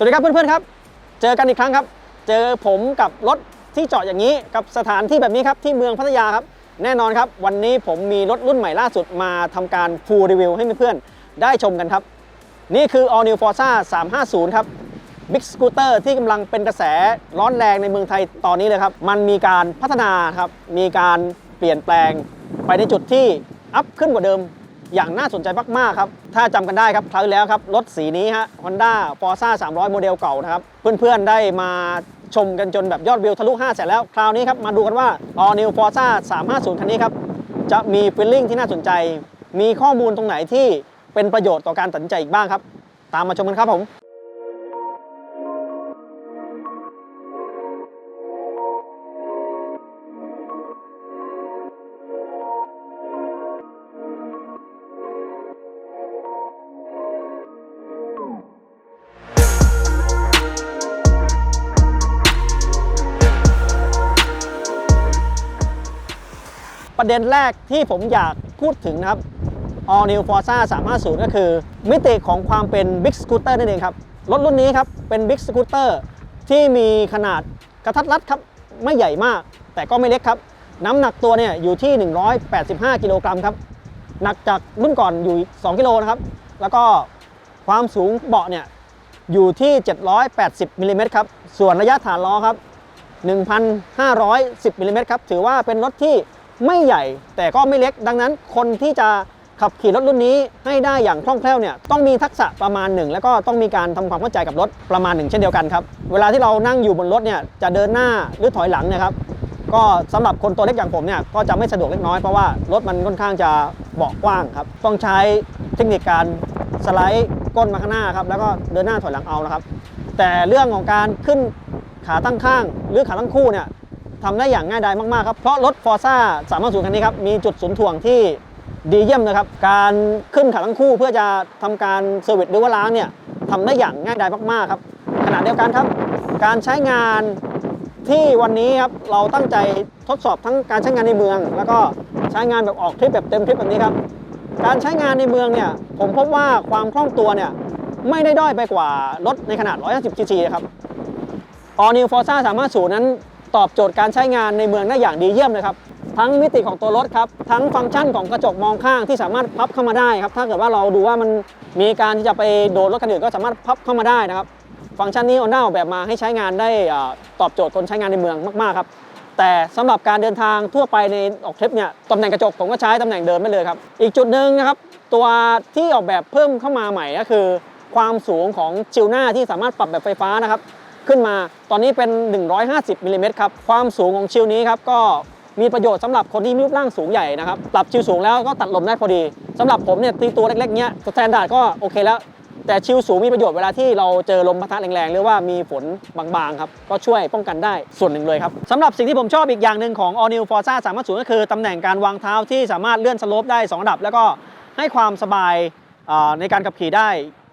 สวัสดีครับเพื่อนๆครับเจอกันอีกครั้งครับเจอผมกับรถที่จอดอย่างนี้กับสถานที่แบบนี้ครับที่เมืองพัทยาครับแน่นอนครับวันนี้ผมมีรถรุ่นใหม่ล่าสุดมาทำการ Full Review ให้เพื่อนๆได้ชมกันครับนี่คือ All New Forza 350 ครับ Big Scooter ที่กำลังเป็นกระแสร้อนแรงในเมืองไทยตอนนี้เลยครับมันมีการพัฒนาครับมีการเปลี่ยนแปลงไปในจุดที่อัพขึ้นกว่าเดิมอย่างน่าสนใจมากๆครับถ้าจำกันได้ครับคราวที่แล้วครับรถสีนี้ฮะ Honda Forza 300 โมเดลเก่านะครับเพื่อนๆได้มาชมกันจนแบบยอดวิวทะลุ5แสนแล้วคราวนี้ครับมาดูกันว่า All New Forza 350 คันนี้ครับจะมีฟีลลิ่งที่น่าสนใจมีข้อมูลตรงไหนที่เป็นประโยชน์ต่อการตัดสินใจอีกบ้างครับตามมาชมกันครับผมประเด็นแรกที่ผมอยากพูดถึงนะครับ All New Forza 350 ก็คือมิติของความเป็น Big Scooter นั่นเองครับรถรุ่นนี้ครับเป็น Big Scooter ที่มีขนาดกระทัดรัดครับไม่ใหญ่มากแต่ก็ไม่เล็กครับน้ำหนักตัวเนี่ยอยู่ที่185กิโลกรัมครับหนักจากรุ่นก่อนอยู่2กิโลนะครับแล้วก็ความสูงเบาะเนี่ยอยู่ที่780มิลลิเมตรครับส่วนระยะฐานล้อครับ1,510มิลลิเมตรครับถือว่าเป็นรถที่ไม่ใหญ่แต่ก็ไม่เล็กดังนั้นคนที่จะขับขี่รถรุ่นนี้ให้ได้อย่างคล่องแคล่วเนี่ยต้องมีทักษะประมาณหนึ่งแล้วก็ต้องมีการทำความเข้าใจกับรถประมาณหนึ่งเช่นเดียวกันครับเวลาที่เรานั่งอยู่บนรถเนี่ยจะเดินหน้าหรือถอยหลังเนี่ยครับก็สำหรับคนตัวเล็กอย่างผมเนี่ยก็จะไม่สะดวกเล็กน้อยเพราะว่ารถมันค่อนข้างจะเบาะกว้างครับต้องใช้เทคนิคการสไลด์ก้นมาข้างหน้าครับแล้วก็เดินหน้าถอยหลังเอานะครับแต่เรื่องของการขึ้นขาตั้งข้างหรือขาตั้งคู่เนี่ยทำได้อย่างง่ายดายมากๆครับเพราะรถ Forza 350 คันนี้ครับมีจุดศูนย์ถ่วงที่ดีเยี่ยมนะครับการขึ้นขาทั้งคู่เพื่อจะทำการเซอร์วิสหรือว่าล้างเนี่ยทำได้อย่างง่ายดายมากๆครับขณะเดียวกันครับการใช้งานที่วันนี้ครับเราตั้งใจทดสอบทั้งการใช้งานในเมืองแล้วก็ใช้งานแบบออกทริปแบบเต็มทริปแบบนี้ครับการใช้งานในเมืองเนี่ยผมพบว่าความคล่องตัวเนี่ยไม่ได้ด้อยไปกว่ารถในขนาด 150cc ครับ All New Forza 350 นั้นตอบโจทย์การใช้งานในเมืองได้อย่างดีเยี่ยมเลยครับทั้งมิติของตัวรถครับทั้งฟังก์ชันของกระจกมองข้างที่สามารถพับเข้ามาได้ครับถ้าเกิดว่าเราดูว่ามันมีการที่จะไปโดนรถคันอื่นก็สามารถพับเข้ามาได้นะครับฟังก์ชันนี้ Honda ออกแบบมาให้ใช้งานได้ตอบโจทย์คนใช้งานในเมืองมากๆครับแต่สำหรับการเดินทางทั่วไปในออกทริปเนี่ยตำแหน่งกระจกผมก็ใช้ตำแหน่งเดิมไม่เลยครับอีกจุดหนึ่งนะครับตัวที่ออกแบบเพิ่มเข้ามาใหม่ก็คือความสูงของชิลหน้าที่สามารถปรับแบบไฟฟ้านะครับขึ้นมาตอนนี้เป็น150มิลลิเมตรครับความสูงของชิลนี้ครับก็มีประโยชน์สำหรับคนที่มีรูปร่างสูงใหญ่นะครับปรับชิลสูงแล้วก็ตัดลมได้พอดีสำหรับผมเนี่ยตีตัวเล็กๆเนี้ยสแตนดาร์ดก็โอเคแล้วแต่ชิลสูงมีประโยชน์เวลาที่เราเจอลมปะทะแรงๆหรือว่ามีฝนบางๆครับก็ช่วยป้องกันได้ส่วนหนึ่งเลยครับสำหรับสิ่งที่ผมชอบอีกอย่างหนึ่งของ All New Forza 350 ก็คือตำแหน่งการวางเท้าที่สามารถเลื่อนสโลปได้2ระดับแล้วก็ให้ความสบายในการขับขี่ได้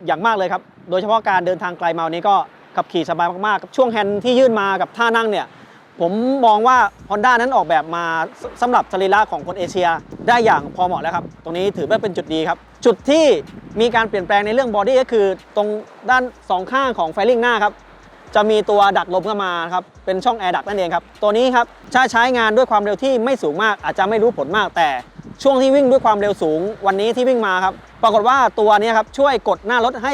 อย่างมากเลยครับโดยเฉพาะการเดินทางไกลมาวันนี้ก็ขับขี่สบายมากๆช่วงแฮนด์ที่ยื่นมากับท่านั่งเนี่ยผมมองว่า Honda นั้นออกแบบมาสำหรับสรีระของคนเอเชียได้อย่างพอเหมาะแล้วครับตรงนี้ถือว่าเป็นจุดดีครับจุดที่มีการเปลี่ยนแปลงในเรื่องบอดี้ก็คือตรงด้าน2ข้างของไฟลิ่งหน้าครับจะมีตัวดักลมเข้ามาครับเป็นช่องแอร์ดักนั่นเองครับตัวนี้ครับถ้าใช้งานด้วยความเร็วที่ไม่สูงมากอาจจะไม่รู้ผลมากแต่ช่วงที่วิ่งด้วยความเร็วสูงวันนี้ที่วิ่งมาครับปรากฏว่าตัวนี้ครับช่วยกดหน้ารถให้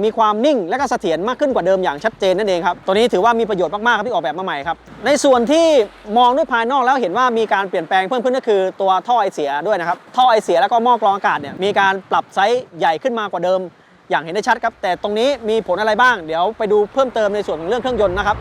มีความนิ่งและก็เสถียรมากขึ้นกว่าเดิมอย่างชัดเจนนั่นเองครับตัวนี้ถือว่ามีประโยชน์มากๆครับที่ออกแบบมาใหม่ครับในส่วนที่มองด้วยภายนอกแล้วเห็นว่ามีการเปลี่ยนแปลงเพิ่มขึ้นก็คือตัวท่อไอเสียด้วยนะครับท่อไอเสียแล้วก็หม้อกรองอากาศเนี่ยมีการปรับไซส์ใหญ่ขึ้นมากว่าเดิมอย่างเห็นได้ชัดครับแต่ตรงนี้มีผลอะไรบ้างเดี๋ยวไปดูเพิ่มเติมในส่วนของเรื่องเครื่องยนต์นะครับ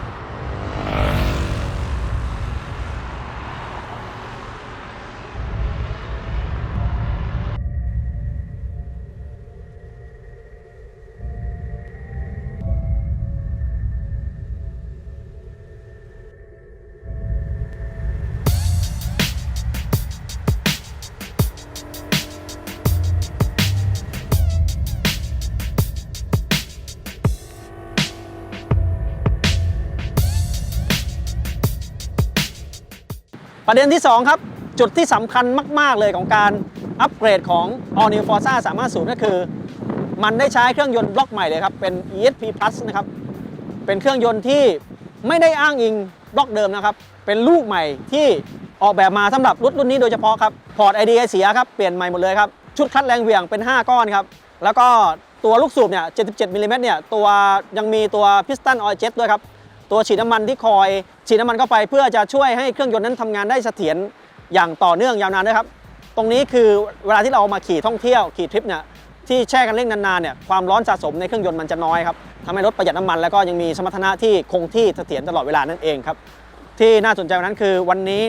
ประเด็นที่2ครับจุดที่สำคัญมากๆเลยของการอัปเกรดของ All New Forza 350 ก็คือมันได้ใช้เครื่องยนต์บล็อกใหม่เลยครับเป็น ESP Plus นะครับ เป็นเครื่องยนต์ที่ไม่ได้อ้างอิงบล็อกเดิมนะครับเป็นลูกใหม่ที่ออกแบบมาสำหรับรุ่นนี้โดยเฉพาะครับพอร์ต IDE เสียครับเปลี่ยนใหม่หมดเลยครับชุดคัดแรงเหวี่ยงเป็น5ก้อนครับแล้วก็ตัวลูกสูบเนี่ย77มิลลิเมตรเนี่ยตัวยังมีตัวพิสตันออยล์เจ็ตด้วยครับตัวฉีดน้ำมันที่คอยฉีดน้ำมันเข้าไปเพื่อจะช่วยให้เครื่องยนต์นั้นทำงานได้เสถียรอย่างต่อเนื่องยาวนานด้วยครับตรงนี้คือเวลาที่เรามาขี่ท่องเที่ยวขี่ทริปเนี่ยที่แช่กันเร่งนานๆเนี่ยความร้อนสะสมในเครื่องยนต์มันจะน้อยครับทำให้รถประหยัดน้ำมันแล้วก็ยังมีสมรรถนะที่คงที่เสถียรตลอดเวลานั่นเองครับที่น่าสนใจวันนั้นคือวันนี้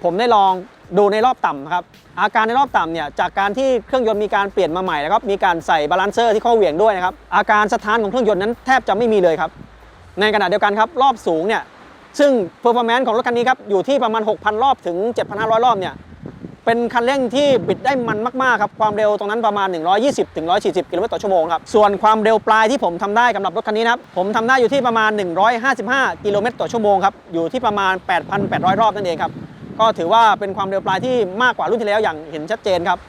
ผมได้ลองดูในรอบต่ำครับอาการในรอบต่ำเนี่ยจากการที่เครื่องยนต์มีการเปลี่ยนมาใหม่แล้วก็มีการใส่บาลานเซอร์ที่ข้อเหวี่ยงด้วยนะครับอาการสถานของเครื่องยนต์นั้นแทบจะไม่มีเลยครับในขณะเดียวกันครับรอบสูงเนี่ยซึ่งเพอร์ฟอร์แมนซ์ของรถคันนี้ครับอยู่ที่ประมาณ 6,000 รอบถึง 7,500 รอบเนี่ยเป็นคันเร่งที่บิดได้มันมากๆครับความเร็วตรงนั้นประมาณ120ถึง140กิโลเมตรต่อชั่วโมงครับส่วนความเร็วปลายที่ผมทำได้สำหรับรถคันนี้นะครับผมทำได้อยู่ที่ประมาณ155กิโลเมตรต่อชั่วโมงครับอยู่ที่ประมาณ 8,800 รอบนั่นเองครับก็ถือว่าเป็นความเร็วปลายที่มากกว่ารุ่นที่แล้วอย่างเห็นชัดเจนครับ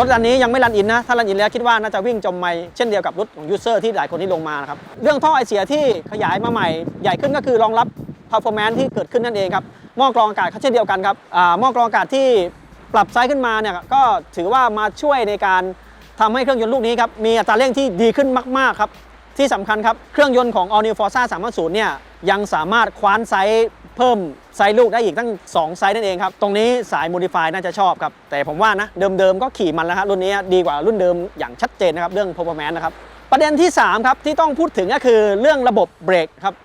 รถคันนี้ยังไม่รันอินนะถ้ารันอินแล้วคิดว่าน่าจะวิ่งจมไม่เช่นเดียวกับรถของยูเซอร์ที่หลายคนที่ลงมานะครับเรื่องท่อไอเสียที่ขยายมาใหม่ใหญ่ขึ้นก็คือรองรับ performance ที่เกิดขึ้นนั่นเองครับหม้อกรองอากาศเช่นเดียวกันครับหม้อกรองอากาศที่ปรับไซส์ขึ้นมาเนี่ยก็ถือว่ามาช่วยในการทำให้เครื่องยนต์ลูกนี้ครับมีอัตราเร่งที่ดีขึ้นมากๆครับที่สำคัญครับเครื่องยนต์ของ All New Forza 350เนี่ยยังสามารถคว้านไซส์เพิ่มไซส์ลูกได้อีกตั้ง2ไซส์นั่นเองครับตรงนี้สาย Modify น่าจะชอบครับแต่ผมว่านะเดิมๆก็ขี่มันแล้วครับรุ่นนี้ดีกว่ารุ่นเดิมอย่างชัดเจนนะครับเรื่อง Performance นะครับประเด็นที่3ครับที่ต้องพูดถึงก็คือเรื่องระบบเบรกครับ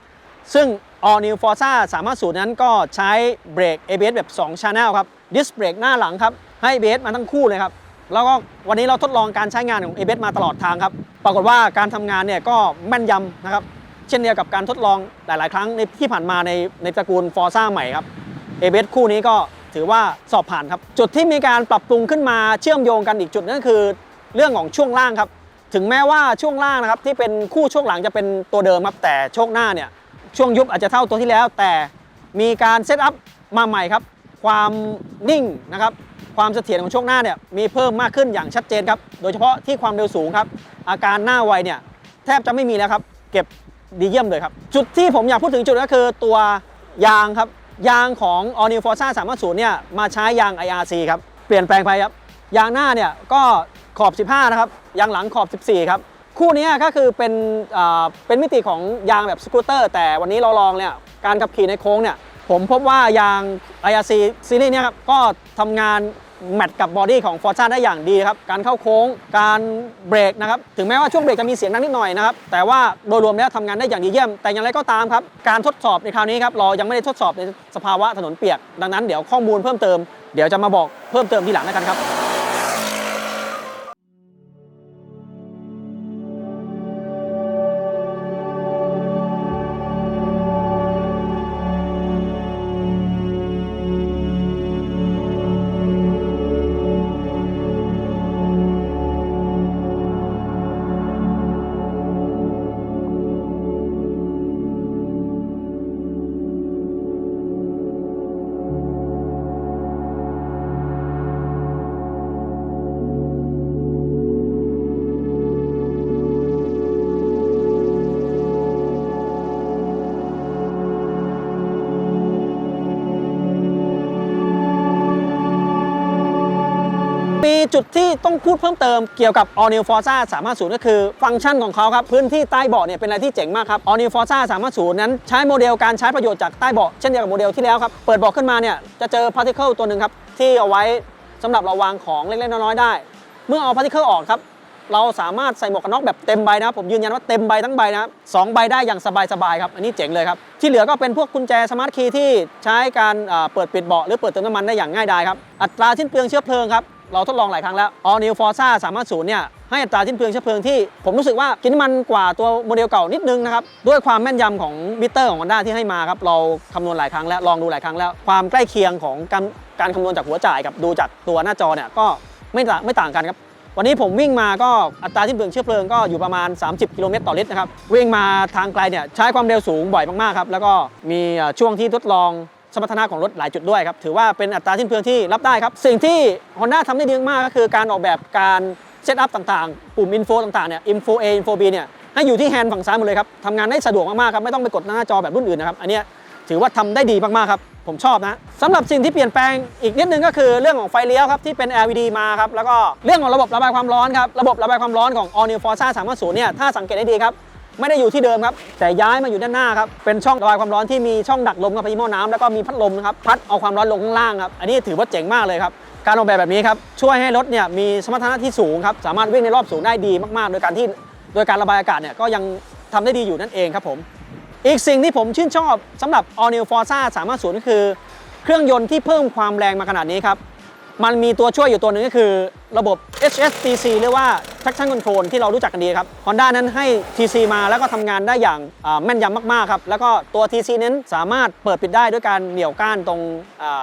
ซึ่ง All New Forza 350นั้นก็ใช้เบรก ABS แบบ2 Channel ครับดิสเบรกหน้าหลังครับให้ ABS มาทั้งคู่เลยครับแล้วก็วันนี้เราทดลองการใช้งานของ ABS มาตลอดทางครับปรากฏว่าการทำงานเนี่ยก็แม่นยำนะครับเช่นเดียวกับการทดลองหลายๆครั้งในที่ผ่านมาในตระกูล Forza ใหม่ครับ ABS คู่นี้ก็ถือว่าสอบผ่านครับจุดที่มีการปรับปรุงขึ้นมาเชื่อมโยงกันอีกจุดนั่นคือเรื่องของช่วงล่างครับถึงแม้ว่าช่วงล่างนะครับที่เป็นคู่ช่วงหลังจะเป็นตัวเดิมครับแต่ช่วงหน้าเนี่ยช่วงยุบอาจจะเท่าตัวที่แล้วแต่มีการเซตอัพมาใหม่ครับความนิ่งนะครับความเสถียรของช่วงหน้าเนี่ยมีเพิ่มมากขึ้นอย่างชัดเจนครับโดยเฉพาะที่ความเร็วสูงครับอาการหน้าไวเนี่ยแทบจะไม่มีแล้วครับเก็บดีเยี่ยมเลยครับจุดที่ผมอยากพูดถึงจุดก็คือตัวยางครับยางของ All New Forza 350เนี่ยมาใช้ยาง IRC ครับเปลี่ยนแปลงไปครับยางหน้าเนี่ยก็ขอบ15นะครับยางหลังขอบ14ครับคู่นี้ก็คือเป็นมิติของยางแบบสกูตเตอร์แต่วันนี้เราลองเนี่ยการขับขี่ในโค้งเนี่ยผมพบว่ายาง IRC ซีรีส์นี้ครับก็ทำงานแมทกับบอดี้ของ Forza ได้อย่างดีครับการเข้าโค้งการเบรกนะครับถึงแม้ว่าช่วงเบรกจะมีเสียงดังนิดหน่อยนะครับแต่ว่าโดยรวมแล้วทำงานได้อย่างดีเยี่ยมแต่อย่างไรก็ตามครับการทดสอบในคราวนี้ครับเรายังไม่ได้ทดสอบในสภาวะถนนเปียกดังนั้นเดี๋ยวข้อมูลเพิ่มเติมเดี๋ยวจะมาบอกเพิ่มเติมทีหลังกันครับมีจุดที่ต้องพูดเพิ่มเติมเกี่ยวกับ All New Forza 350 ก็คือฟังก์ชันของเขาครับพื้นที่ใต้เบาะเนี่ยเป็นอะไรที่เจ๋งมากครับ All New Forza 350 นั้นใช้โมเดลการใช้ประโยชน์จากใต้เบาะเช่นเดียวกับโมเดลที่แล้วครับเปิดเบาะขึ้นมาเนี่ยจะเจอ particle ตัวหนึ่งครับที่เอาไว้สำหรับเราวางของเล็กๆน้อยๆได้เมื่อเอา particle ออกครับเราสามารถใส่หมวกกันน็อกแบบเต็มใบนะครับผมยืนยันว่าเต็มใบทั้งใบนะครับ2ใบได้อย่างสบายๆครับอันนี้เจ๋งเลยครับที่เหลือก็เป็นพวกกุญแจสมาร์ทคีย์ที่ใช้การเปิดปิดเบาะหรือเปิดเติมน้ำมันได้อย่างง่ายดายครับอัตราสิ้นเปลืองเชื้อเพลิงครับเราทดลองหลายครั้งแล้ว All New Forza 350 เนี่ยให้อัตราสิ้นเปลืองเชื้อเพลิงที่ผมรู้สึกว่ากินน้ำมันกว่าตัวโมเดลเก่านิดนึงนะครับด้วยความแม่นยำของมิเตอร์ของ Honda ที่ให้มาครับเราคำนวณหลายครั้งแล้วลองดูหลายครั้งแล้วความใกล้เคียงของการคำนวณจากหัวจ่ายกับดูจากตัวหน้าจอเนี่ยก็ไม่ต่างกันครับวันนี้ผมวิ่งมาก็อัตราสิ้นเปลืองเชื้อเพลิงก็อยู่ประมาณ30กิโลเมตรต่อลิตรนะครับวิ่งมาทางไกลเนี่ยใช้ความเร็วสูงบ่อยมากๆครับแล้วก็มีช่วงที่ทดลอง สมรรถนะของรถหลายจุดด้วยครับถือว่าเป็นอัตราสิ้นเปลืองที่รับได้ครับสิ่งที่ Honda ทำได้ดีมากก็คือการออกแบบการเซตอัพต่างๆปุ่มอินโฟต่างๆเนี่ยอินโฟ A อินโฟ B เนี่ยให้อยู่ที่แฮนด์ฝั่งซ้ายหมดเลยครับทำงานได้สะดวกมากๆครับไม่ต้องไปกดหน้าจอแบบรุ่นอื่นนะครับอันนี้ถือว่าทำได้ดีมากๆครับผมชอบนะสำหรับสิ่งที่เปลี่ยนแปลงอีกนิดนึงก็คือเรื่องของไฟเลี้ยวครับที่เป็น LED มาครับแล้วก็เรื่องของระบบระบายความร้อนครับระบบระบายความร้อนของ All New Forza 350เนี่ยถ้าสังเกตได้ดีครับไม่ได้อยู่ที่เดิมครับแต่ย้ายมาอยู่ด้านหน้าครับเป็นช่องระบายความร้อนที่มีช่องดักลมกับพายุหม้อน้ำแล้วก็มีพัดลมนะครับพัดเอาความร้อนลงข้างล่างครับอันนี้ถือว่าเจ๋งมากเลยครับการออกแบบนี้ครับช่วยให้รถเนี่ยมีสมรรถนะที่สูงครับสามารถวิ่งในรอบสูงได้ดีมากๆโดยการระบายอากาศเนี่ยก็ยังทำได้ดีอยู่นั่นเองครับผมอีกสิ่งที่ผมชื่นชอบสำหรับ All New Forza 350ก็คือเครื่องยนต์ที่เพิ่มความแรงมาขนาดนี้ครับมันมีตัวช่วยอยู่ตัวหนึ่งก็คือระบบ HSTC เรียกว่า Traction Control ที่เรารู้จักกันดีครับ Honda นั้นให้ TC มาแล้วก็ทำงานได้อย่างแม่นยำมากๆครับแล้วก็ตัว TC นั้นสามารถเปิดปิดได้ด้วยการเหนี่ยวก้านตรง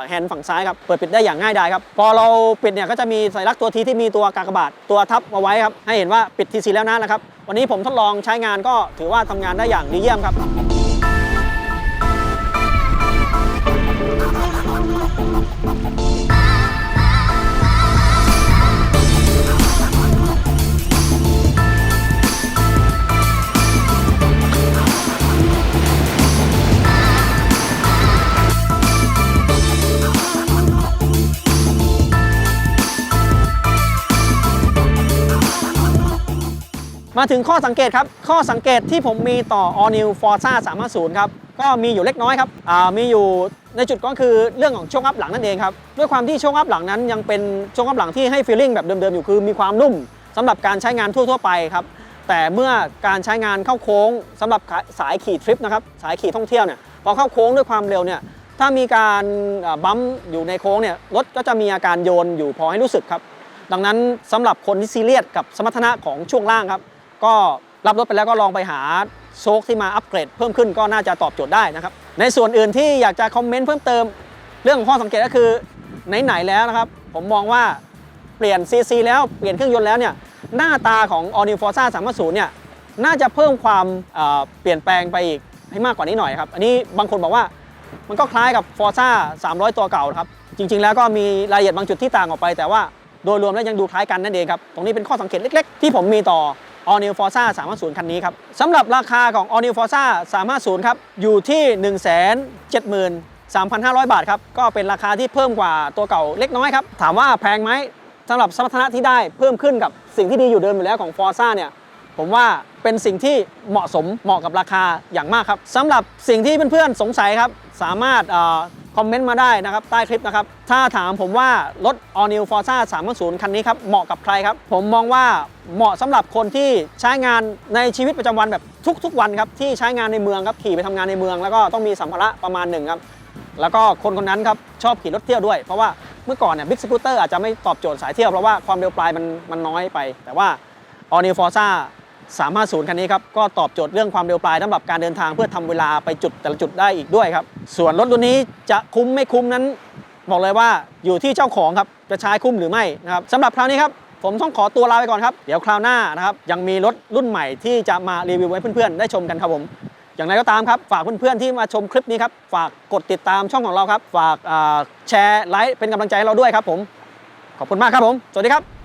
แฮนด์ฝั่งซ้ายครับเปิดปิดได้อย่างง่ายดายครับพอเราปิดเนี่ยก็จะมีสัญลักษณ์ตัว T ที่มีตัวกากบาทตัวทับมาไว้ครับให้เห็นว่าปิด TC แล้วนะครับวันนี้ผมทดลองใช้งานก็ถือว่าทำงานได้อย่างดีเยี่ยมครับมาถึงข้อสังเกตครับข้อสังเกตที่ผมมีต่อ All New Forza 350ครับก็มีอยู่เล็กน้อยครับมีอยู่ในจุดก็คือเรื่องของโชคอัพหลังนั่นเองครับด้วยความที่โชคอัพหลังนั้นยังเป็นโชคอัพหลังที่ให้ฟีลลิ่งแบบเดิมๆอยู่คือมีความนุ่มสำหรับการใช้งานทั่วๆไปครับแต่เมื่อการใช้งานเข้าโค้งสำหรับสายขี่ทริปนะครับสายขี่ท่องเที่ยวเนี่ยพอเข้าโค้งด้วยความเร็วเนี่ยถ้ามีการบัมป์อยู่ในโค้งเนี่ยรถก็จะมีอาการโยนอยู่พอให้รู้สึกครับดังนั้นสำหรับคนที่ซีเรียสกับสมรรถนะของช่วงล่างครับก็รับรถไปแล้วก็ลองไปหาโชคที่มาอัปเกรดเพิ่มขึ้นก็น่าจะตอบโจทย์ได้นะครับในส่วนอื่นที่อยากจะคอมเมนต์เพิ่มเติมเรื่องของข้อสังเกตก็คือไหนๆแล้วนะครับผมมองว่าเปลี่ยน CC แล้วเปลี่ยนเครื่องยนต์แล้วเนี่ยหน้าตาของ All New Forza 350เนี่ยน่าจะเพิ่มความเปลี่ยนแปลงไปอีกให้มากกว่านี้หน่อยครับอันนี้บางคนบอกว่ามันก็คล้ายกับ Forza 300 ตัวเก่าครับจริงๆแล้วก็มีรายละเอียดบางจุดที่ต่างออกไปแต่ว่าโดยรวมแล้วยังดูคล้ายกันนั่นเองครับตรงนี้เป็นข้อสังเกตเล็กๆที่ผมมีต่อAll New Forza 350 คันนี้ครับสำหรับราคาของ All New Forza 350 ครับอยู่ที่ 173,500 บาทครับก็เป็นราคาที่เพิ่มกว่าตัวเก่าเล็กน้อยครับถามว่าแพงไหมสำหรับสมรรถนะที่ได้เพิ่มขึ้นกับสิ่งที่ดีอยู่เดิมอยู่แล้วของ Forza เนี่ยผมว่าเป็นสิ่งที่เหมาะสมเหมาะกับราคาอย่างมากครับสำหรับสิ่งที่เพื่อนๆสงสัยครับสามารถคอมเมนต์มาได้นะครับใต้คลิปนะครับถ้าถามผมว่ารถ All New Forza 350 คันนี้ครับเหมาะกับใครครับผมมองว่าเหมาะสำหรับคนที่ใช้งานในชีวิตประจำวันแบบทุกๆวันครับที่ใช้งานในเมืองครับขี่ไปทำงานในเมืองแล้วก็ต้องมีสัมภาระประมาณหนึ่งครับแล้วก็คนคนนั้นครับชอบขี่รถเที่ยวด้วยเพราะว่าเมื่อก่อนเนี่ยบิ๊กสกูตเตอร์อาจจะไม่ตอบโจทย์สายเที่ยวเพราะว่าความเร็วปลายมันน้อยไปแต่ว่า All New Forza 350 คันนี้ครับก็ตอบโจทย์เรื่องความเร็วปลายสำหรับการเดินทางเพื่อทำเวลาไปจุดแต่ละจุดได้อีกด้วยครับส่วนรถรุ่นนี้จะคุ้มไม่คุ้มนั้นบอกเลยว่าอยู่ที่เจ้าของครับจะใช้คุ้มหรือไม่นะครับสำหรับคราวนี้ครับผมต้องขอตัวลาไปก่อนครับเดี๋ยวคราวหน้านะครับยังมีรถรุ่นใหม่ที่จะมารีวิวให้เพื่อนๆได้ชมกันครับผมอย่างไรก็ตามครับฝากเพื่อนๆที่มาชมคลิปนี้ครับฝากกดติดตามช่องของเราครับฝากแชร์ไลค์เป็นกำลังใจให้เราด้วยครับผมขอบคุณมากครับผมสวัสดีครับ